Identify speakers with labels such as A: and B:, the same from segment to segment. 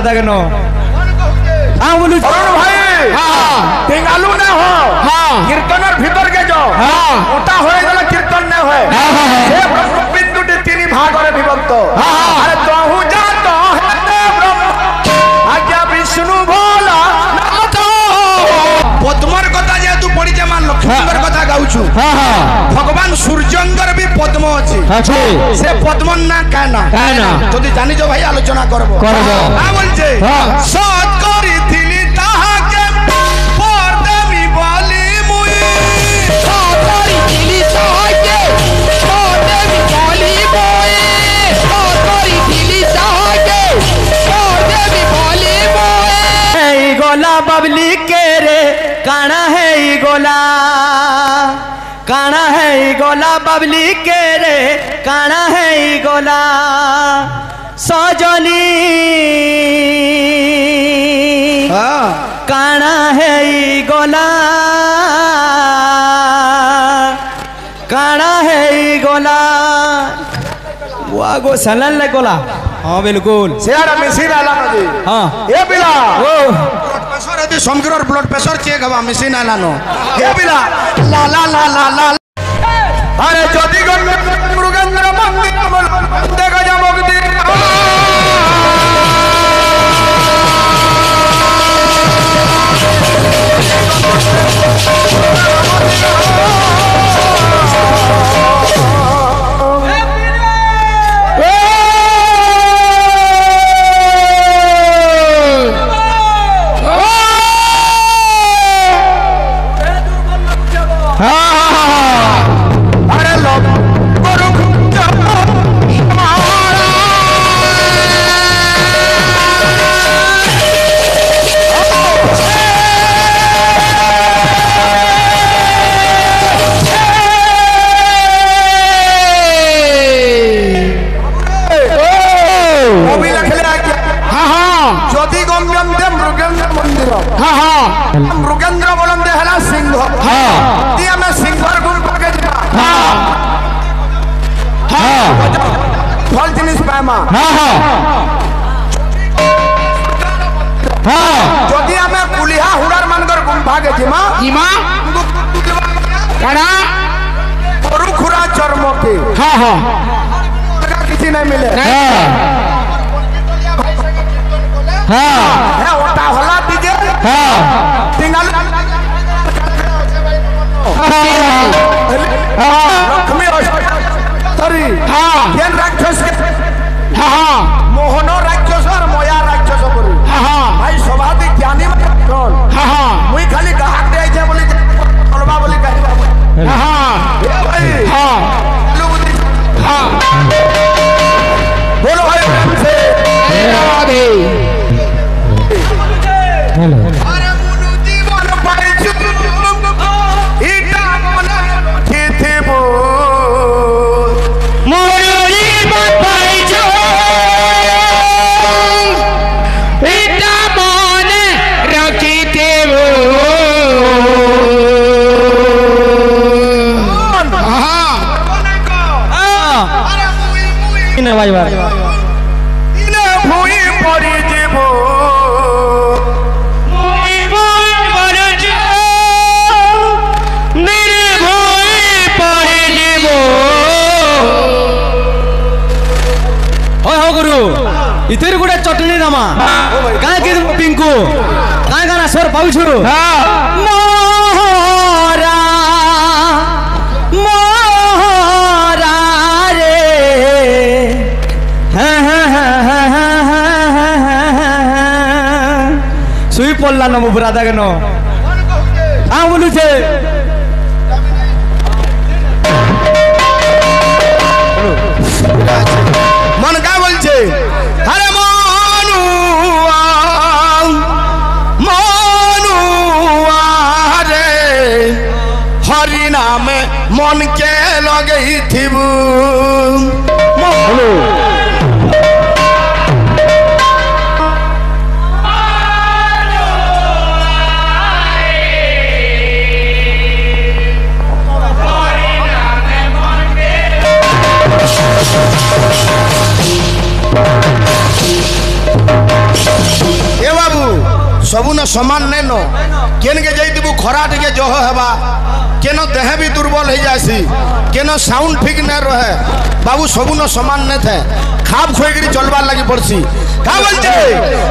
A: बुरादा के नो हाँ बोलू
B: भाई हाँ टेंगालू ना हो हाँ कीर्तनर भीतर के जो हाँ ओटा होए गला कीर्तन न होए हे ब्रह्म बिंदु टी तीन भाग रे विभक्त अरे तोहू जा तो हे ब्रह्म आज्ञा विष्णु भोला नाथ पद्मर कथा जे तू पड़ी जे मान लक्ष्मीर कथा गाउछु हां हां भगवान सूर्यंगर भी पद्म अछि अछि से पद्म ना काना जदी जानि जो भाई आलोचना करबो आ बोल जे सत करी थिली ताहा के परदेमी बाली मुई सत करी थिली ताहा के परदेमी बाली मुई सत करी थिली ताहा के परदेमी बाली मुई
A: हे गोला बबली के रे काना है गोला काना है गोला बबली के रे काना है गोला सजनी काना है गोला काना है गोला वागो सलन ले गोला हाँ बिल्कुल
B: सेरा मशीन आला नदी
A: हाँ
B: ए बिला ओ ब्लड प्रेशर यदि समग्र ब्लड प्रेशर चेक हवा मशीन आला नो ए बिला ला ला ला ला ला अरे ज्योति मुरुगेंद्र मंदिर देखा जा मुक्ति मृगेंद्र बोलते है सिंह हाँ मैं सिंहर गुण पके जा हाँ हाँ फल जिनिस पाएमा हाँ हाँ हाँ जदि हमें कुलिहा हुड़ार मानकर गुण भागे जिमा काना और खुरा चर्म के हाँ हाँ किसी नहीं मिले हाँ है ओटा होला दीजिए हाँ टिंगल लक्ष्मी तरी हाँ केन राक्षस के हाँ मोहनो राक्षस और मोया राक्षस करू हाँ भाई स्वभाविक ज्ञानी कौन हाँ मुई खाली ग्राहक दे छे बोली बोलबा बोली कहि हाँ ए भाई हाँ हाँ बोलो भाई प्रेम से राधे हेलो अरे मुनु जीवन पाइछु इटा मन थिथे बो मुनु जीवन पाइछु इटा मन रखिथे बो हां अरे मुई
A: इन भाई भाई
B: इने भूई पड़ी जेबो
A: इतर गुडा चटनी नामा काय के पिंकू काय गाना स्वर पाउछु मोरा मोरा रे सुई पल्ला न बुरादा के नो आ बोलू छे
B: मन का बोल छे अरे हरि नाम मन के लगे थिबू सबू न समान नहीं नो केन के जाइबू खरा टे जह हेबा केन देह भी दुर्बल हो जासी केन साउंड ठीक न रहे बाबू सबू न समान नहीं थे खाप खोई चलबार लगी पड़सी का बोलते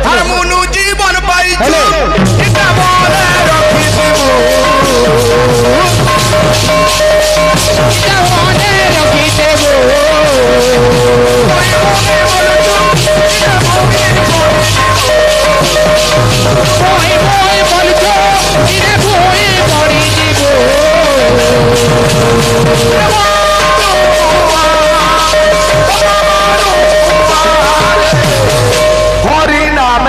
B: हर मुनु जीवन पाई इतना बोले रखी देबो हरि नाम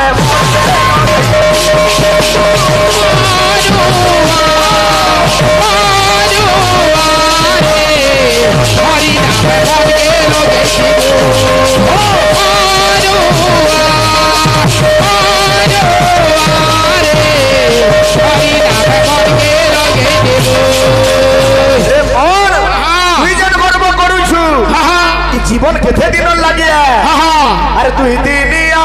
B: जीवन केते दिन लगे अरे तू दिनिया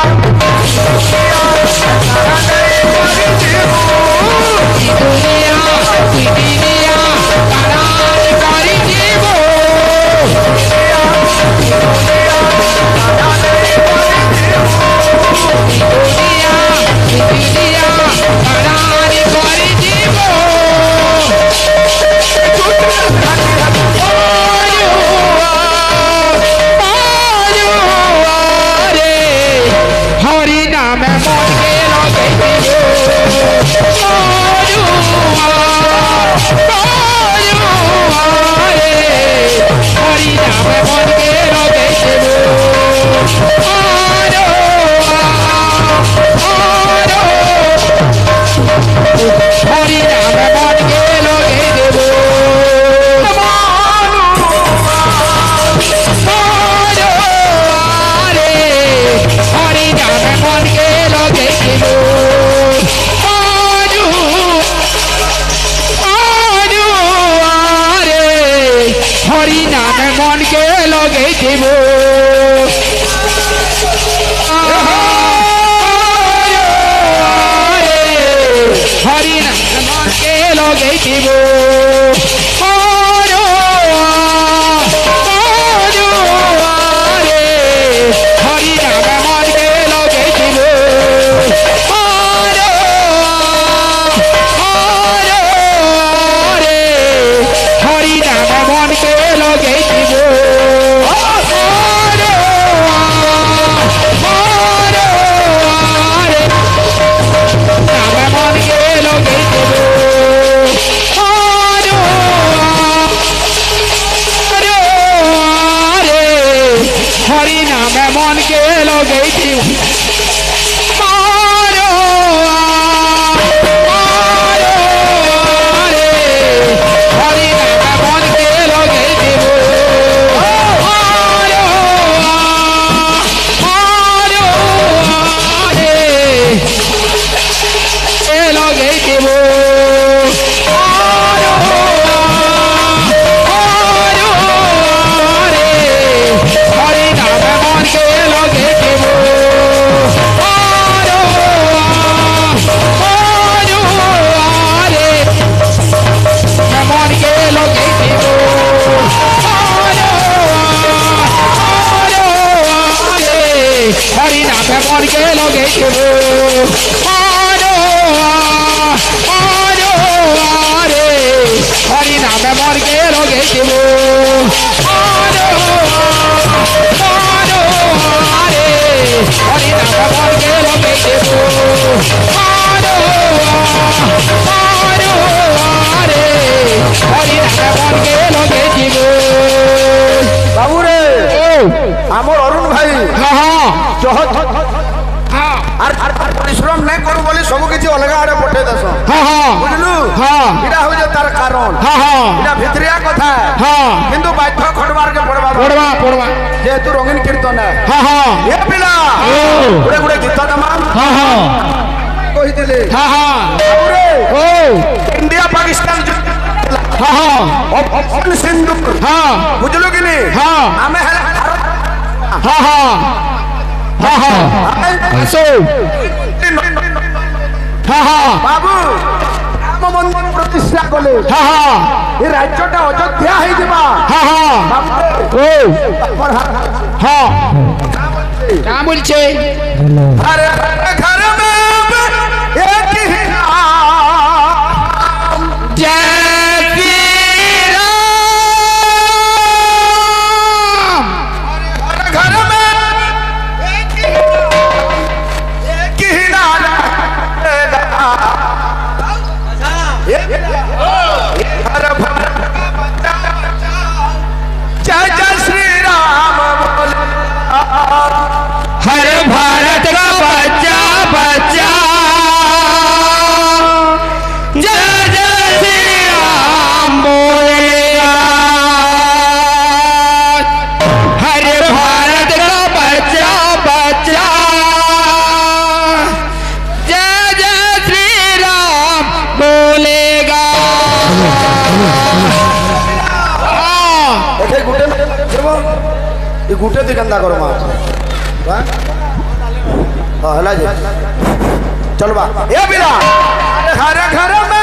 B: बाबू रे आमर अरुण भाई परिश्रम नहीं करू बोली सब किसी अलग आड़े पठे दस बुझलु इटा हो जे तार कारण इटा भितरिया कथा किंतु बाध्य खडबार के पड़वा जे तू रंगीन कीर्तन है ये पिला गुडे गुडे गीत दमा कहि देले इंडिया पाकिस्तान ऑपरेशन सिंदूर बुझलु कि नहीं हमें বাবু রাম মন্দির প্রতিষ্ঠা কলে এই রাজ্যটা অযোধ্যা হয়ে যাবা
C: क्या बोलছে
B: हर घर में एक ही नाम
C: जय श्री राम
B: हर घर में एक ही नाम हर भर जय जय श्री राम बोले
C: हर भारत का बच्चा बच्चा जय जय श्री राम बोलेगा हर भारत का बच्चा बच्चा जय जय श्री राम बोलेगा
B: এখানে গুটে দেবো এই গুটে তুই কেন্দা করো মা হ্যাঁ হেলা যে চল বা এ বিরা হর ঘর মে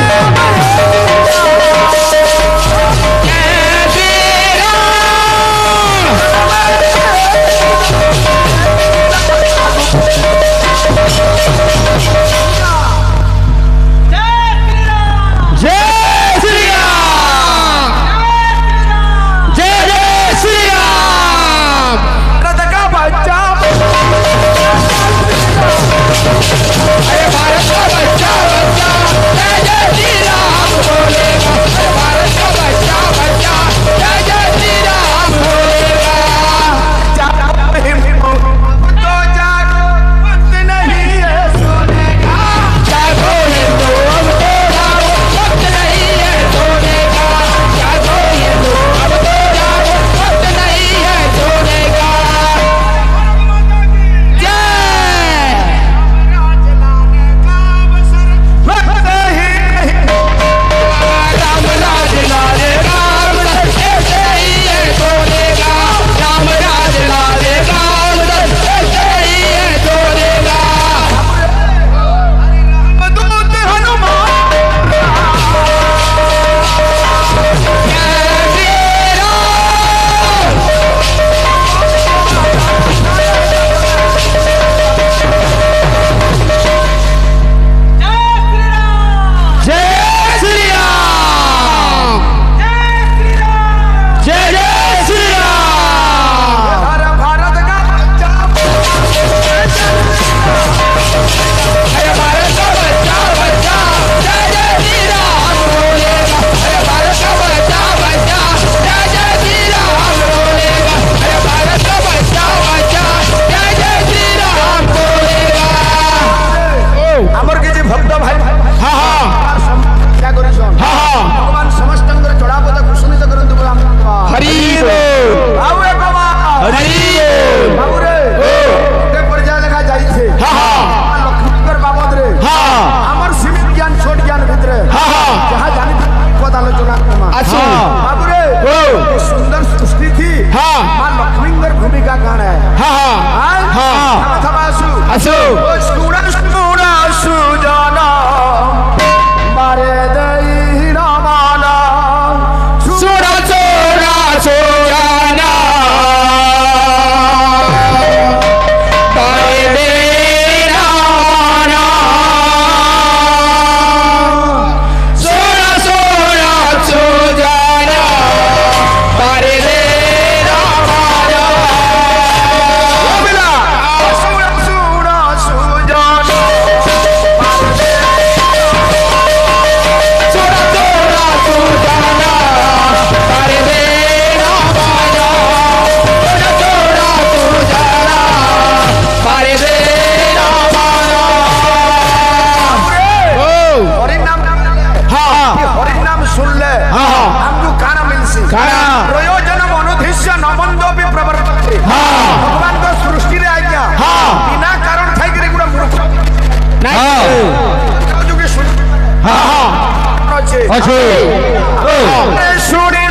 C: छोड़े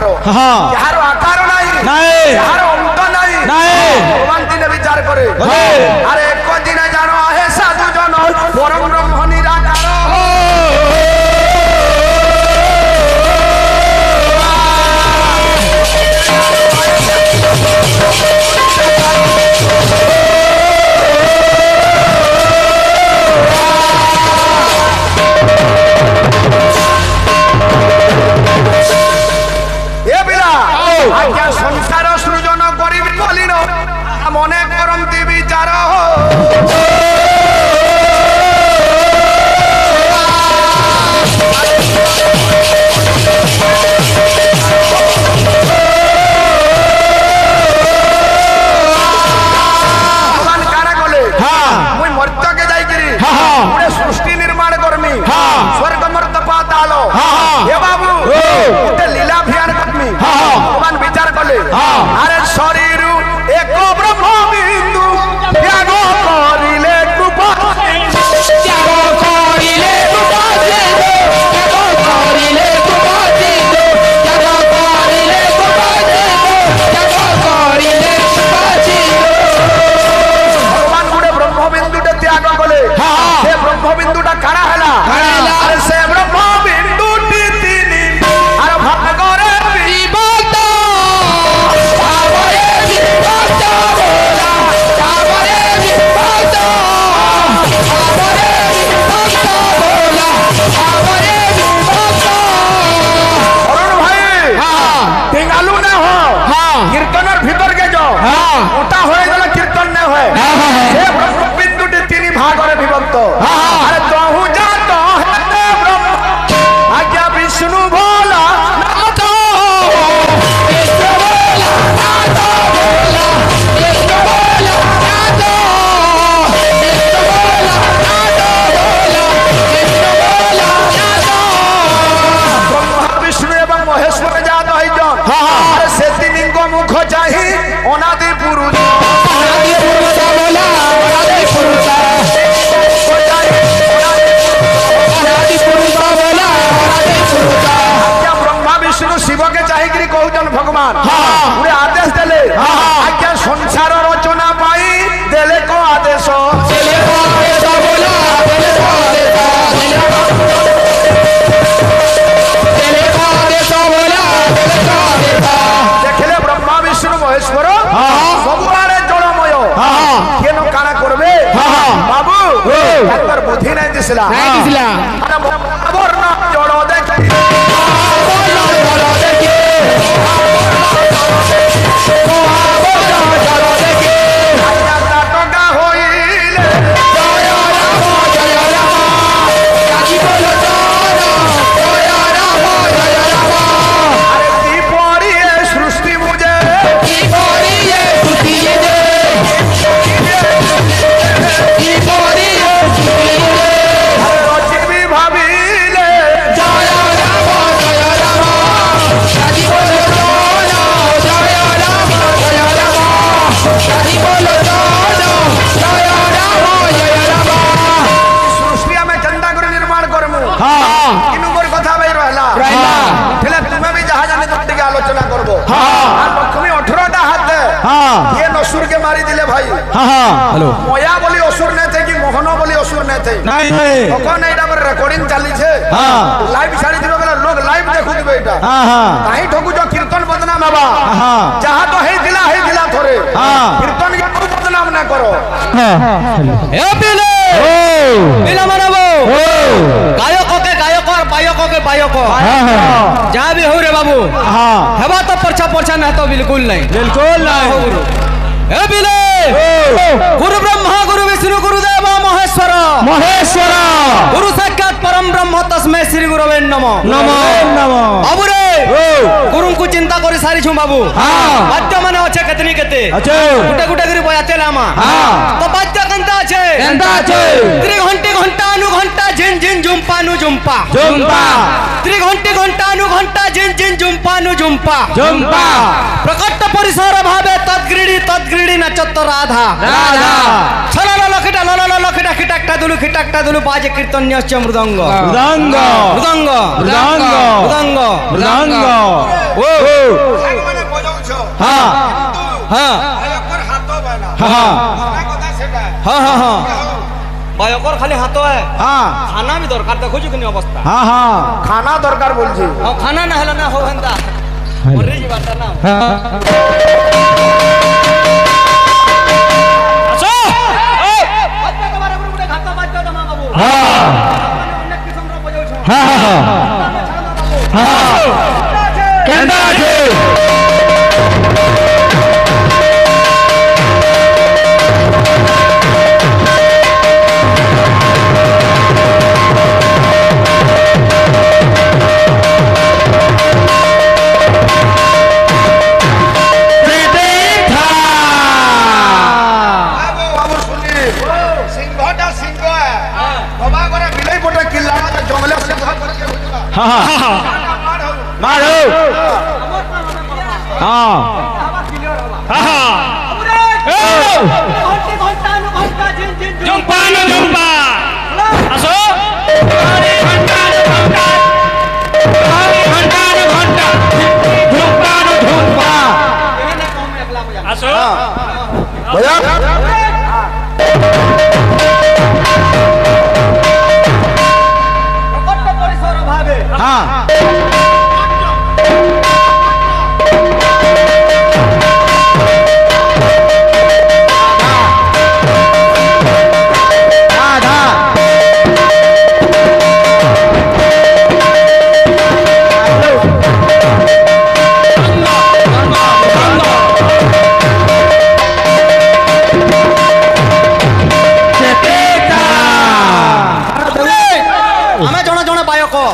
B: प्रकार
A: हाँ।
B: यार आकार नहीं
A: नहीं।
B: यार अंत नहीं
A: नहीं।
B: भगवान दिन विचार करे
A: बोले।
B: अरे एक दिन जानो आहे साधु जन परम ब्रह्म निराकार आज्ञा संसार सृजन करिबि बोलिनो मने करंती विचार भगवान काना कले मुई मर्त्य के जाई करी पुरे सृष्टि निर्माण करमी स्वर्ग मर्त्य पाताल हे बाबू उते लीला अभियान करमी भगवान विचार कले अरे शरीर एक ब्रह्म बिंदु त्याग करिले कृपा
C: त्याग करिले कृपा सिंधु त्याग करिले कृपा सिंधु त्याग करिले कृपा सिंधु त्याग करिले कृपा सिंधु
B: भगवान गुडे ब्रह्म बिंदुटे त्याग कले से ब्रह्म बिंदुटा काना हला अरे से ब्रह्म बिंदुटी तिनी अरे भागरे
C: विभक्त आवरे विभक्त बोला आवरे विभक्त आवरे विभक्त बोला आवरे विभक्त
B: अरुण भाई टेंगालू ना हो कीर्तनर भीतर के जो ओटा होए गला कीर्तन न होए से ब्रह्म बिंदुटी तिनी भागरे विभक्त अरे तोहू जा तो है ब्रह्म आज्ञा विष्णु भोला
C: नाथ कृष्ण बोला नाथ बोला कृष्ण बोला नाथ कृष्ण बोला नाथ बोला कृष्ण बोला नाथ
B: ब्रह्मा विष्णु एवं महेश्वर जात है जन अरे से तिनी को मुख चाहि अनादि पुरुष
C: अनादि पुरुष बोला अनादि पुरुष अनादि पुरुष बोला अनादि पुरुष
B: आज्ञा ब्रह्मा विष्णु शिव के चाहिए कहून भगवान पूरे आदेश देले आज्ञा संसार रचना पाई देले को आदेश
C: चले को आदेश बोला चले को आदेश चले को आदेश बोला चले को आदेश
B: देखले ब्रह्मा विष्णु महेश्वर सबुआड़े जड़मय केन काना करबे बाबू ताकर बुद्धि नहीं दिसला
C: नहीं दिसला
B: अरे बर्ण जड़ देखी
C: बोला बोला देखिए बोला बोला देखिए
B: आज्ञा नाटका होइले
C: जय राम काजी बोलो जय राम
B: अरे दीपरी सृष्टि मुझे
C: की बोरी ये सुती दे की बोरी ये सुती दे
B: रचिबी भाबिले
C: जय राम काजी बोलो जय राम काजी बोलो जय राम
B: सृष्टि में चंदा कर निर्माण करमु किनु कर कथा भाई रहला
C: रहला।
B: ठेला तुमे भी जहां जाने तो टिके आलोचना करबो आ लक्ष्मी 18टा हाथ है ये नसुर के मारी दिले भाई
A: हेलो
B: मोया बोली असुर ने थे कि मोहनो बोली असुर ने थे
A: नहीं
B: कौन एटा पर रिकॉर्डिंग चाली छे लाइव छाड़ी दिलो गेला लोग लाइव देखु दिबे एटा काहे ठोकु जो कीर्तन बदनाम हबा जहां तो हे दिला थोरे कीर्तन के बदनाम ना करो
A: ए पिले पिला मानबो गायक के गायक और पायक के पायक जहां भी हो रे बाबू हेबा तो परछा ना तो बिल्कुल नहीं हो गुरु ए पिले गुरु ब्रह्मा गुरु विष्णु गुरुदेव महेश्वर गुरु साक्षात परम ब्रह्म तस्मै श्री गुरवे नमः बाबू रे गुरु को चिंता करी सारी छु बाबू बाद्य माने अच्छे केतनी केते गुटे गुटे करी बयाते लामा तो बाद्य कंता छे त्रि घंटे घंटा अनु घंटा झिन झिन जुम्पा नु जुम्पा त्रि घंटे घंटा अनु घंटा झिन झिन जुम्पा नु जुम्पा प्रकट परिसर भावे तद्ग्रीडी नचत राधा छलल लखिटा खिटाक्टा दुलु बाजे कीर्तन्यश्च मृदंग হ্যাঁ
B: বায়কর হাত বেলা
A: হ্যাঁ
B: না কথা সেটা
A: হ্যাঁ হ্যাঁ হ্যাঁ বায়কর খালি হাত হয়
B: হ্যাঁ
A: খানা বি দরকার দেখুଛୁ কিনি অবস্থা
B: হ্যাঁ হ্যাঁ খানা দরকার বলছি
A: হ্যাঁ খানা না হলে না হো হেন্দা মরে যাবাটা না আসো এই বাচ্চা তোমার উপরে গুটে ঘাত বাচ্চা দমা বাবু
C: হ্যাঁ
A: অনেক কিসম র বজাউছ
C: হ্যাঁ হ্যাঁ
A: হ্যাঁ
C: কেন্দা আছে
B: বাবু শুনি সিংহটা সিংহ বাবা করে বিলাই পটা কিল্লা জঙ্গলে সিংহ করকে
C: মারো হ্যাঁ জম্পা আসো ঘন্টা আসো
B: भैया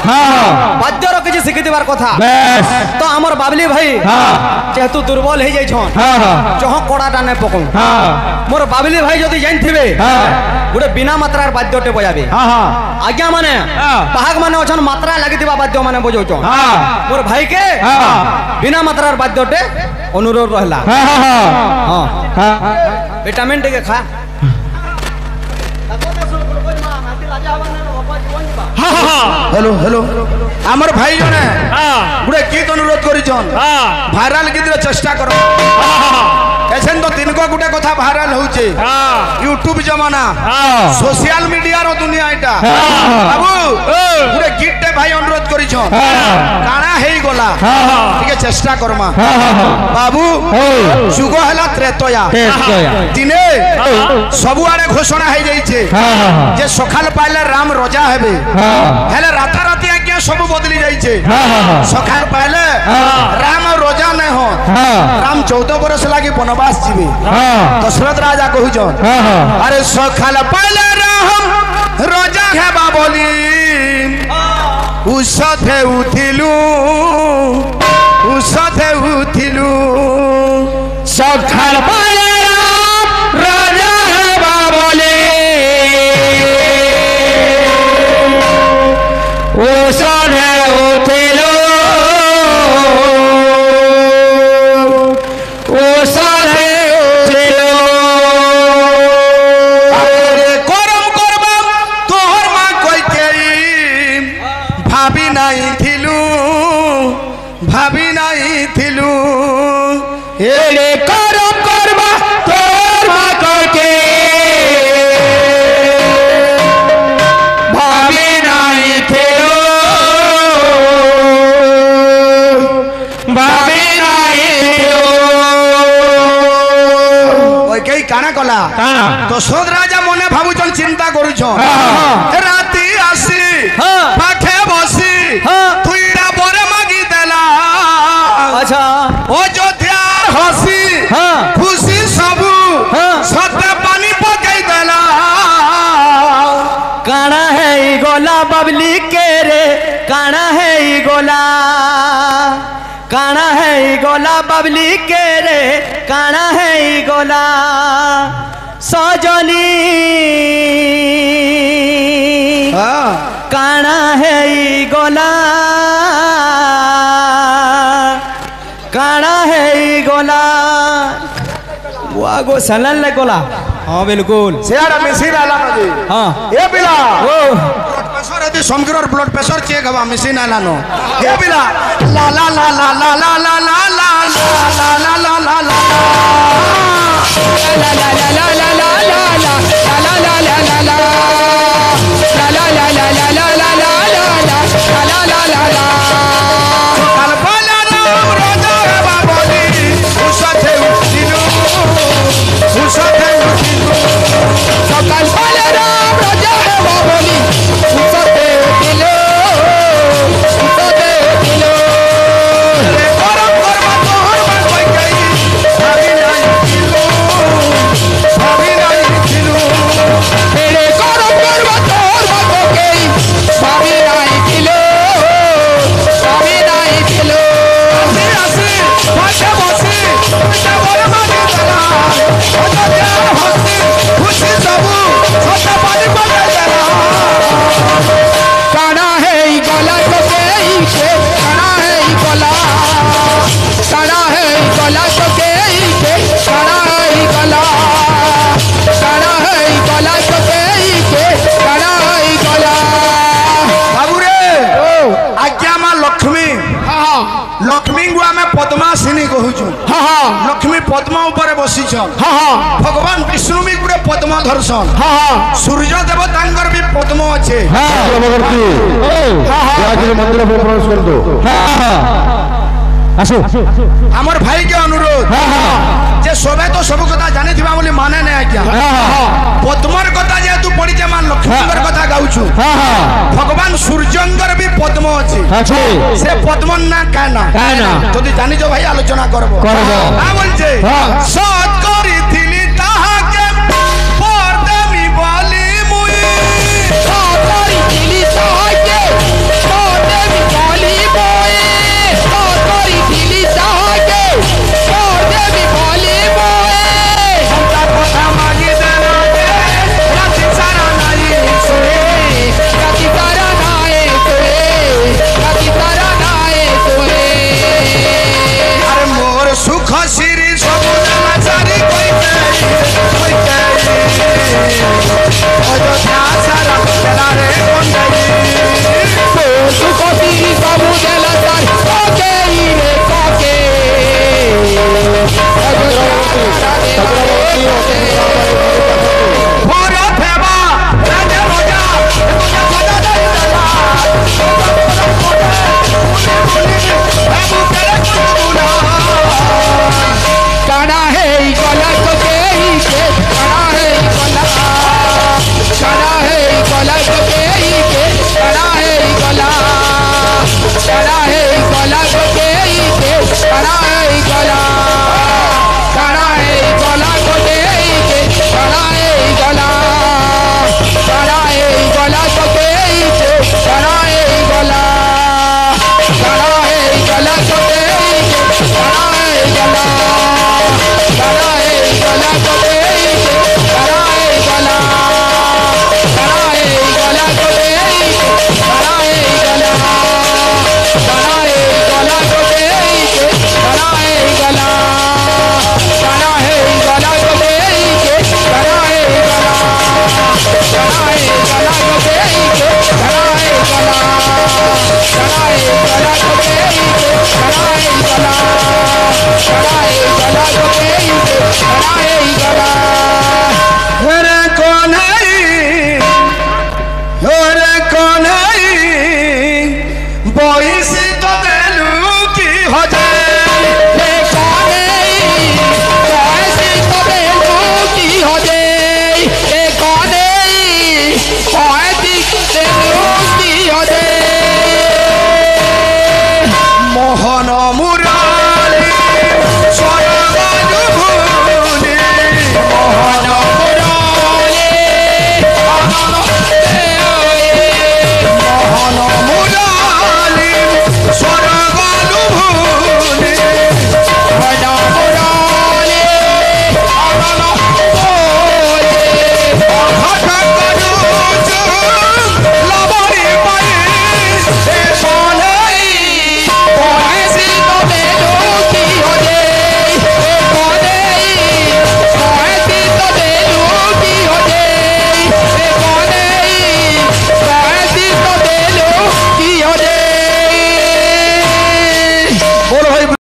B: हाँ
A: বাদ্যর কিছু শিখি দেবার কথা
C: বেশ
A: তো আমার বাবলি ভাই
C: হ্যাঁ
A: যেহেতু দুর্বল হয়ে যাইছন
C: হ্যাঁ
A: চহ কড়াটা নাই পকম
C: হ্যাঁ
A: মোর বাবলি ভাই যদি জানিথিবে
C: হ্যাঁ
A: গোটে বিনা মাত্রার বাদ্যଟେ বজাবে
C: হ্যাঁ
A: আজ্ঞা মানে
C: হ্যাঁ।
A: বাহাগ মানে অছন মাত্রা লাগিଥିବା বাদ্য মানে বজাউছন
C: হ্যাঁ
A: মোর ভাইকে
C: হ্যাঁ
A: বিনা মাত্রার বাদ্যଟେ অনুরোধ রহলা
C: হ্যাঁ
A: হ্যাঁ
C: হ্যাঁ
A: ভিটামিন টিকে খা
B: हेलो हेलो आमर भाई जने
C: হ্যাঁ
B: गुडे गीत अनुरोध करिछन
C: হ্যাঁ
B: भाइराल गीत रे चेष्टा करो एछन तो दिन को गुडे कथा भाइराल होउचे
C: হ্যাঁ
B: यूट्यूब जमाना
C: হ্যাঁ
B: सोशल मीडिया रो दुनिया एटा बाबू गुडे गीत टे भाई अनुरोध करिछन काना हेई गला ठीक चेष्टा करमा बाबू जुग हला त्रेतया दिने सबु आड़े घोषणा हे जाइछे जे सखाल पाइले राम रजा हेबे हेले राता राती आज्ञा सब बदली जाइछे सखाल पाइले राम रजा नै हो राम 14 बरस लागी वनवास जीवे दशरथ राजा कहुछन अरे सखाल पाइले राम रजा हेबा बोली उषधे उठिलु
C: सखाल पाइले राम राजा हेबा बोली उषधे उठिलु उषधे उठिलु
B: अरे करम करबा तोहर मां कोई केई भाभी नहीं थिलु
C: एले करम करबा तोर माकर के भाभी नहीं थियो भाभी नहीं थियो
B: कोई केई काना कला
C: काना
B: तो सोद राजा मने भाबुचन चिंता करूछन राती आसी पाखे बसी तुईरा बरे मागी देला
A: अच्छा
B: अयोध्या हसी खुशी सबू सत्य पानी पकई देला
A: काना है ई गोला बबली के रे काना है ई गोला काना है ई गोला बबली के रे काना है ई गोला सजनी काना है ई गोला काना है ई गोला वागो सलन ले गोला हाँ बिल्कुल
B: सेरा मिसिन आला नदी
A: हाँ
B: ए बिला
A: ओ
B: ब्लड प्रेशर है समग्र ब्लड प्रेशर चेक हवा मिसिन आला नो ए बिला ला ला ला ला ला ला ला ला ला ला ला ला ला लक्ष्मी पद्मा ऊपर बसीछन भगवान विष्णु भी गुरे पद्मा धरसन सूर्य देवता भी पद्म अच्छे
C: मंदिर प्रवेश कर दो
B: आमर भाई के अनुरोध जे सबे तो सब कथा जानी थिबा बोली माने नै आज्ञा पद्मर कथा जे तू पड़ी जे मान लक्ष्मीकर कथा गाउछु भगवान सूर्यंकर भी पद्म अछि से पद्म ना काना जदी जानि जो भाई आलोचना करबो आ बोलजे सत करी थिली ताहा के परदेमी बोली मुई सत करी थिली ताहा के परदेमी बोली मुई सत करी थिली ताहा के परदेमी बोली मुई हमका कथा मांगी देना दे राति सारा नाई सोए राति सारा नाई सोए राति सारा नाई सोए अरे मोर सुख सिरी सब जना चारी कोई के अयोध्या सारा चला रे कोंडई मोर सुख सिरी सब जना चारी कोके रे कोके भोरा फेबा राजा रोजा रोजा सदा दला बाबू करे कुना काना है गला तो के ही के काना है गला काना है गला तो के ही के काना है गला काना है गला तो के ही के काना है गला काना है गला तो के ही के काना है गला काना है गला तो के ही के काना है गला काना है गला तो के ही के काना है गला काना है गला तो के ही के काना है गला काना है गला तो के ही के काना है गला काना है गला तो के ही के काना है गला काना है गला तो के ही के काना है गला काना है गला तो के ही के काना है गला काना है गला तो के ही के काना है गला काना है गला तो के ही के काना है गला रे कौन है बोइसी तो देलू की हो जाए रे कौन है बोइसी तो देलू की हो जाए रे कौन है बोइसी देलू की हो जाए मोहन